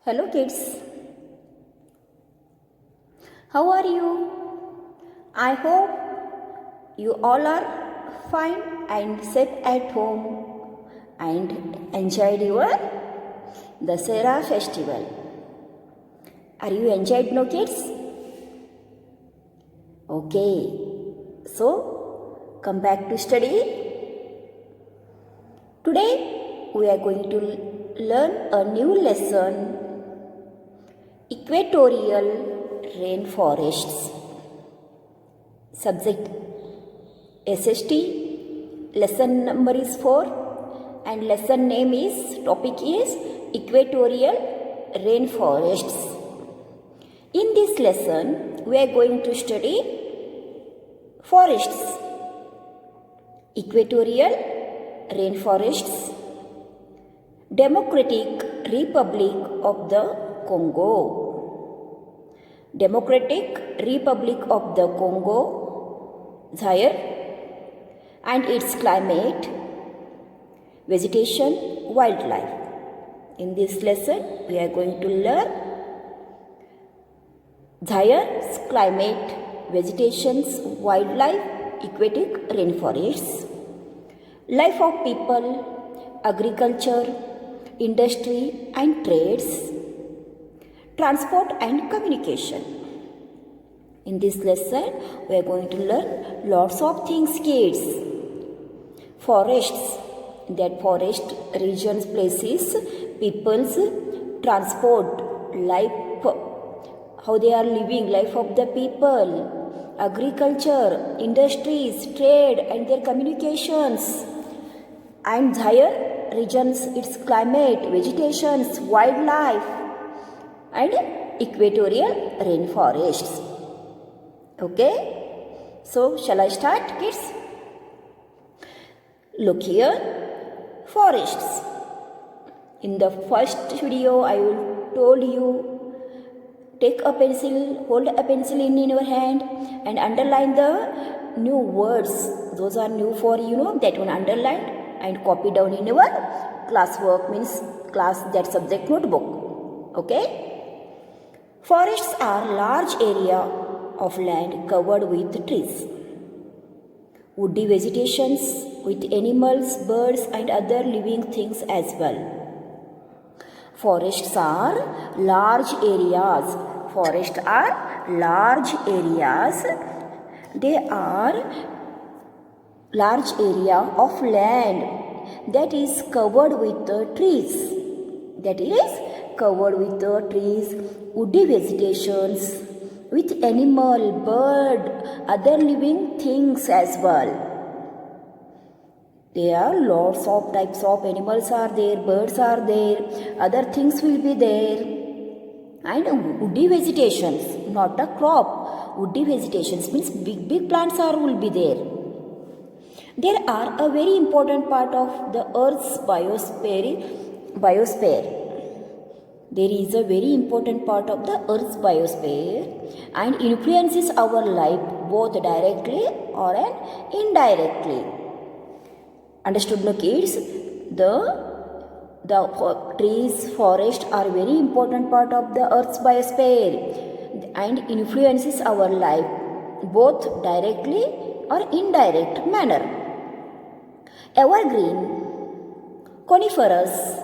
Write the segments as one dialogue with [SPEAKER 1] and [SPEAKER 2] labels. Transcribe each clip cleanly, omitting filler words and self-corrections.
[SPEAKER 1] Hello kids, how are you? I hope you all are fine and safe at home and enjoyed your Dasara festival. Are you enjoyed no kids? Okay, so come back to study. Today we are going to learn a new lesson, equatorial rainforests. Subject SST, lesson number is 4 and lesson name is, topic is equatorial rainforests. In this lesson we are going to study forests, equatorial rainforests, Democratic Republic of the Congo, Democratic Republic of the Congo, Zaire, and its climate, vegetation, wildlife. In this lesson, we are going to learn Zaire's climate, vegetations, wildlife, aquatic rainforests, life of people, agriculture, industry and trades, transport and communication. In this lesson, we are going to learn lots of things, kids. Forests, that forest regions, places, peoples, transport, life, how they are living, life of the people, agriculture, industries, trade and their communications, and Zaire regions, its climate, vegetations, wildlife and equatorial rainforests. Okay, so shall I start, kids? Look here, forests. In the first video I will told you, take a pencil, hold a pencil in your hand and underline the new words. Those are new for that one underlined and copy down in your classwork, means class, that subject notebook. Okay, forests are large area of land covered with trees, woody vegetations with animals, birds and other living things as well. Forests are large areas. Forests are large areas. They are large area of land that is covered with trees. That is covered with trees, woody vegetations, with animal, bird, other living things as well. There are lots of types of animals are there, birds are there, other things will be there, and woody vegetations, not a crop. Woody vegetations means big plants will be there. There are a very important part of the Earth's biosphere. There is a very important part of the Earth's biosphere and influences our life both directly or indirectly. Understood, no kids? The trees, forests are very important part of the Earth's biosphere and influences our life both directly or indirect manner. Evergreen, coniferous,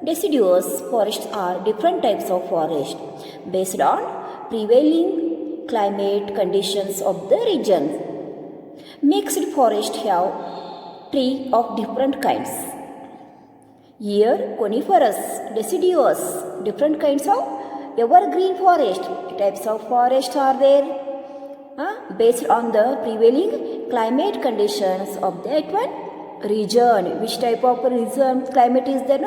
[SPEAKER 1] deciduous forests are different types of forest based on prevailing climate conditions of the region. Mixed forests have trees of different kinds. Here, coniferous, deciduous, different kinds of evergreen forest. Types of forest are there based on the prevailing climate conditions of that one region. Which type of region climate is there?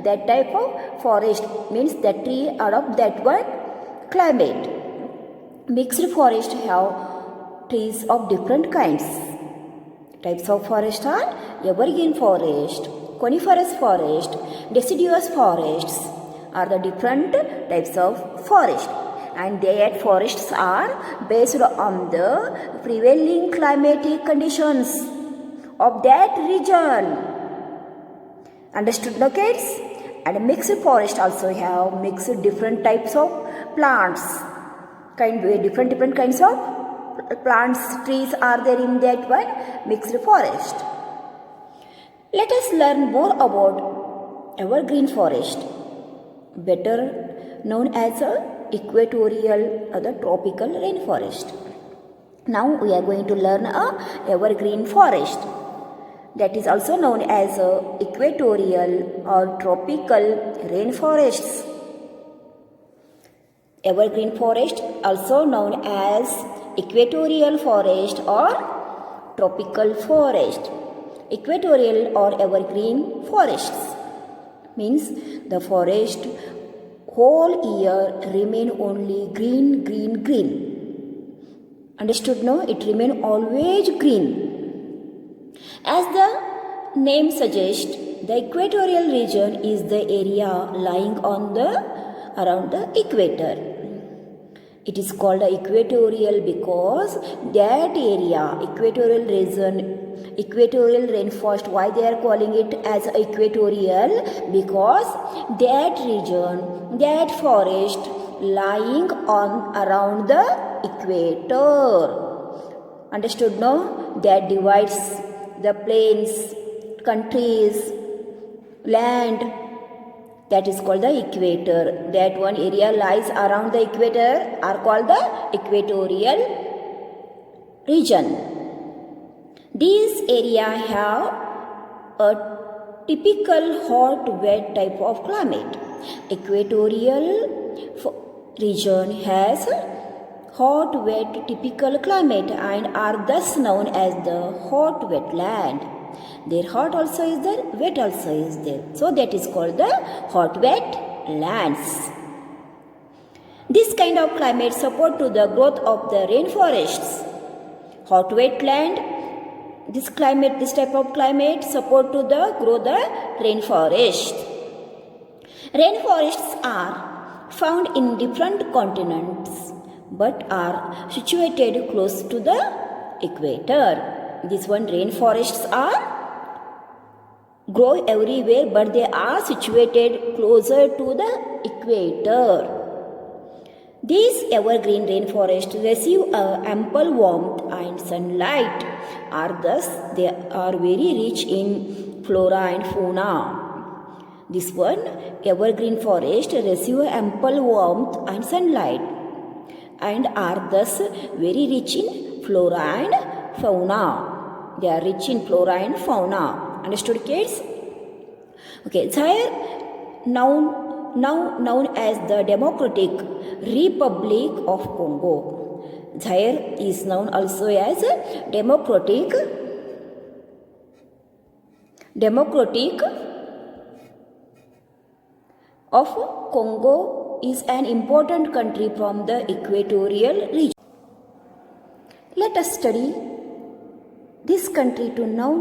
[SPEAKER 1] That type of forest means that tree out of that one climate. Mixed forest have trees of different kinds. Types of forest are evergreen forest, coniferous forest, deciduous forests are the different types of forest, and their forests are based on the prevailing climatic conditions of that region. Understood, no kids? And mixed forest also have mixed different types of plants. Different kinds of plants, trees are there in that one mixed forest. Let us learn more about evergreen forest, better known as a equatorial or the tropical rainforest. Now we are going to learn a evergreen forest, that is also known as equatorial or tropical rainforests. Evergreen forest also known as equatorial forest or tropical forest. Equatorial or evergreen forests means the forest whole year remain only green. Understood? No, it remain always green. As the name suggests, the equatorial region is the area lying on around the equator. It is called equatorial because that area, equatorial region, equatorial rainforest, why they are calling it as equatorial? Because that region, that forest lying on around the equator. Understood? No? That divides the plains, countries, land. That is called the equator. That one area lies around the equator are called the equatorial region. These areas have a typical hot, wet type of climate. Equatorial region has hot, wet, typical climate and are thus known as the hot wetland. Their hot also is there, wet also is there. So that is called the hot wet lands. This kind of climate support to the growth of the rainforests. Hot wetland, this type of climate support to the grow the rainforest. Rainforests are found in different continents but are situated close to the equator. This one rainforests are grow everywhere but they are situated closer to the equator. These evergreen rainforests receive ample warmth and sunlight, thus they are very rich in flora and fauna. This one evergreen forest receive ample warmth and sunlight and are thus very rich in flora and fauna. They are rich in flora and fauna. Understood, kids? Okay, Zaire, now known as the Democratic Republic of Congo. Zaire is known also as Democratic of Congo is an important country from the equatorial region. Let us study this country to know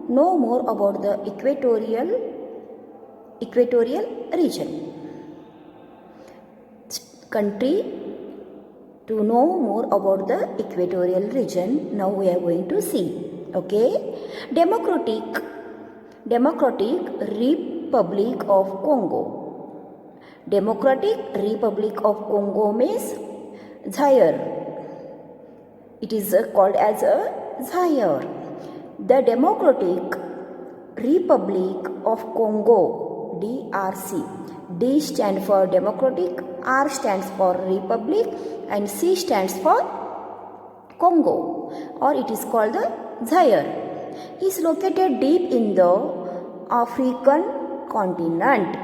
[SPEAKER 1] more about the equatorial region. Country to know more about the equatorial region. Now we are going to see. Okay, Democratic Republic of Congo. Democratic Republic of Congo means Zaire. It is called as a Zaire. The Democratic Republic of Congo, DRC. D stands for Democratic, R stands for Republic and C stands for Congo, or it is called the Zaire. Is located deep in the African continent.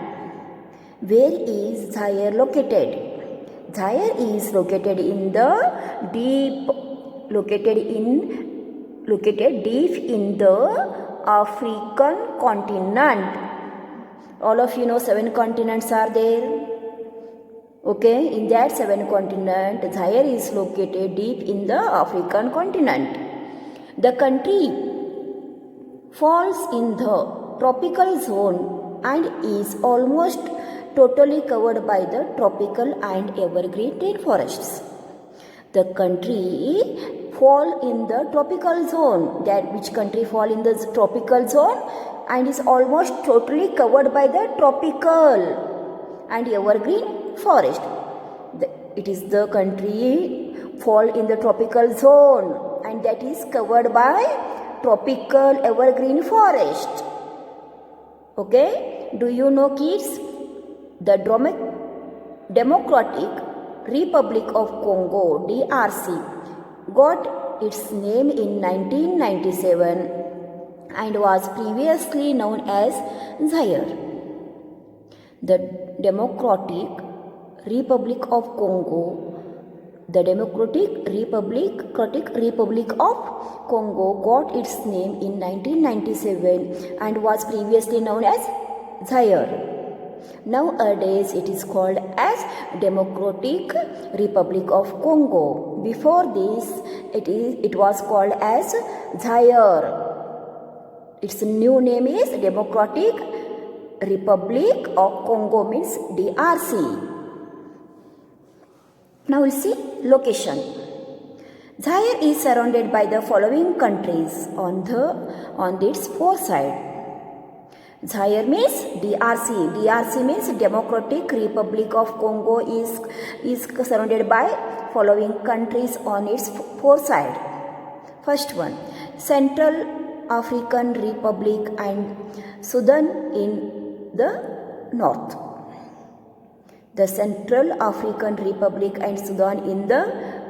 [SPEAKER 1] Where is Zaire located? Zaire is located in the located deep in the African continent. All of you know 7 continents are there. Okay, in that 7 continent, Zaire is located deep in the African continent. The country falls in the tropical zone and is almost totally covered by the tropical and evergreen rainforests. The country fall in the tropical zone. That which country fall in the tropical zone? and is almost totally covered by the tropical and evergreen forest. It is the country fall in the tropical zone and that is covered by tropical evergreen forest. Okay, do you know, kids? The Democratic Republic of Congo (DRC) got its name in 1997 and was previously known as Zaire. The Democratic Republic of Congo, the Democratic Republic of Congo got its name in 1997 and was previously known as Zaire. Nowadays it is called as Democratic Republic of Congo. Before this it was called as Zaire. Its new name is Democratic Republic of Congo, means DRC. Now we see location. Zaire is surrounded by the following countries on its four sides. Zaire means DRC. DRC means Democratic Republic of Congo is surrounded by following countries on its four sides. First one, Central African Republic and Sudan in the north. The Central African Republic and Sudan in the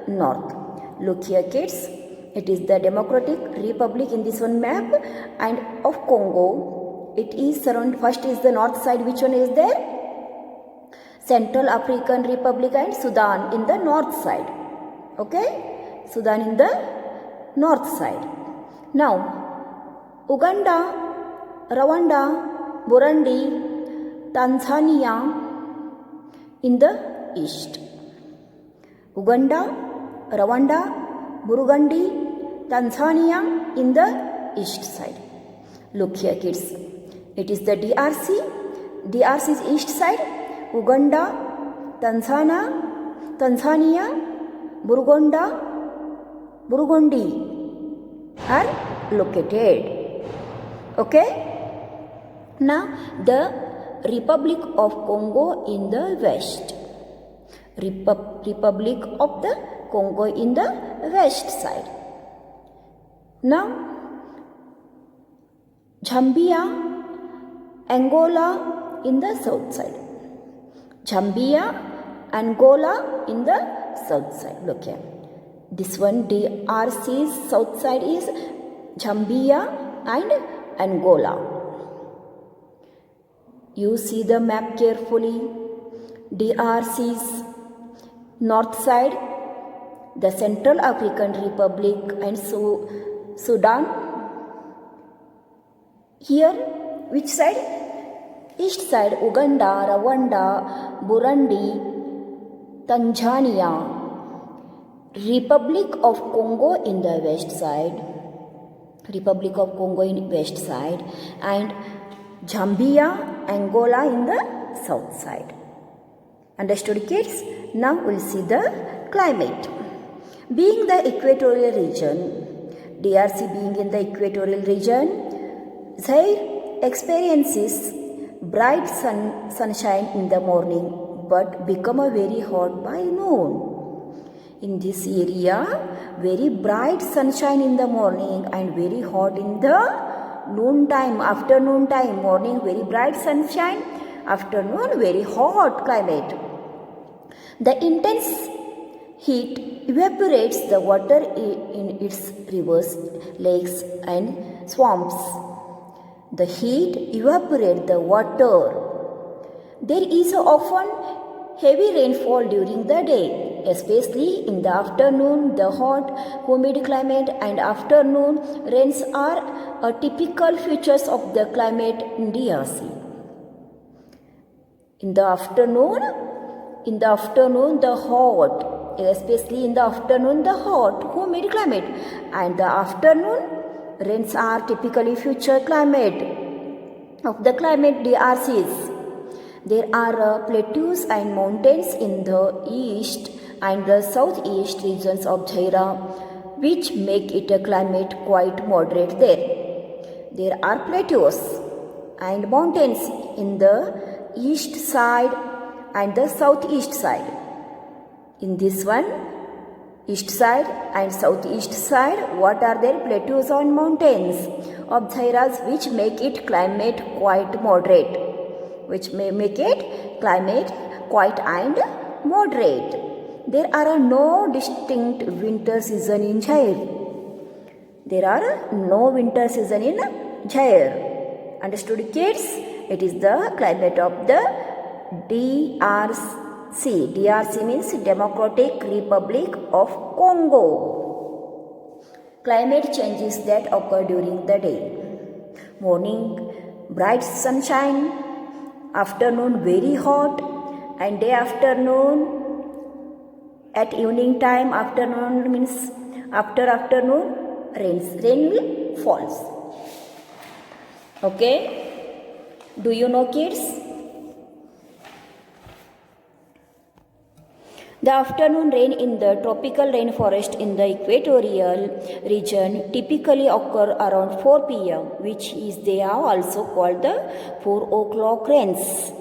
[SPEAKER 1] north. Look here, kids. It is the Democratic Republic in this one map and of Congo. It is surrounded. First is the north side. Which one is there? Central African Republic and Sudan in the north side. Okay? Sudan in the north side. Now, Uganda, Rwanda, Burundi, Tanzania in the east. Uganda, Rwanda, Burundi, Tanzania in the east side. Look here, kids. It is the DRC. DRC is east side. Uganda, Tanzania, Burundi are located. Okay? Now the Republic of Congo in the west. Republic of the Congo in the west side. Now Zambia, Angola in the south side. Zambia, Angola in the south side. Look here. This one DRC's south side is Zambia and Angola. You see the map carefully. DRC's north side, the Central African Republic and Sudan. Here, which side? East side, Uganda, Rwanda, Burundi, Tanzania. Republic of Congo in the west side. Republic of Congo in west side. And Zambia, Angola in the south side. Understood, kids? Now we'll see the climate. Being the equatorial region, DRC being in the equatorial region, Zaire experiences bright sunshine in the morning but become a very hot by noon. In this area, very bright sunshine in the morning and very hot in the noon time, afternoon time. Morning very bright sunshine, afternoon very hot climate. The intense heat evaporates the water in its rivers, lakes and swamps. The heat evaporates the water. There is often heavy rainfall during the day, especially in the afternoon. The hot, humid climate and afternoon rains are typical features of the climate in DRC. In the afternoon, the hot, especially in the afternoon, the hot, humid climate, and the afternoon rains are typically future climate of the climate DRCs. There are plateaus and mountains in the east and the southeast regions of Zaire, which make it a climate quite moderate there. There are plateaus and mountains in the east side and the southeast side. In this one, east side and southeast side, what are their plateaus and mountains of Jairas which make it climate quite moderate, which may make it climate quite and moderate. There are no distinct winter season in Jair. There are no winter season in Jair. Understood, kids? It is the climate of the DRC. DRC means Democratic Republic of Congo. Climate changes that occur during the day. Morning, bright sunshine. Afternoon, very hot. And day afternoon, at evening time, afternoon means after afternoon, rain will falls. Okay? Do you know, kids? The afternoon rain in the tropical rainforest in the equatorial region typically occur around 4 p.m., which is they are also called the 4 o'clock rains.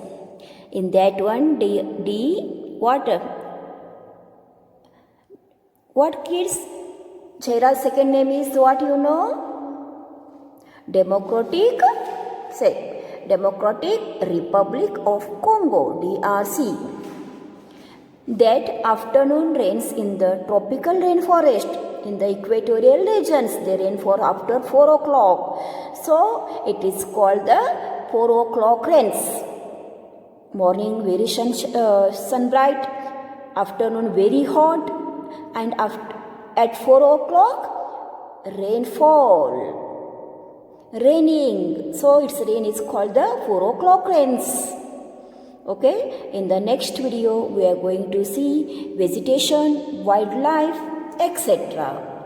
[SPEAKER 1] In that one, what kids? Jaira's second name is what you know? Democratic Republic of Congo, DRC. That afternoon rains in the tropical rainforest in the equatorial regions, they rain for after 4 o'clock. So, it is called the 4 o'clock rains. Morning very sunbright, afternoon very hot, and at 4 o'clock rainfall. Raining. So, its rain is called the 4 o'clock rains. Okay, in the next video we are going to see vegetation, wildlife, etc.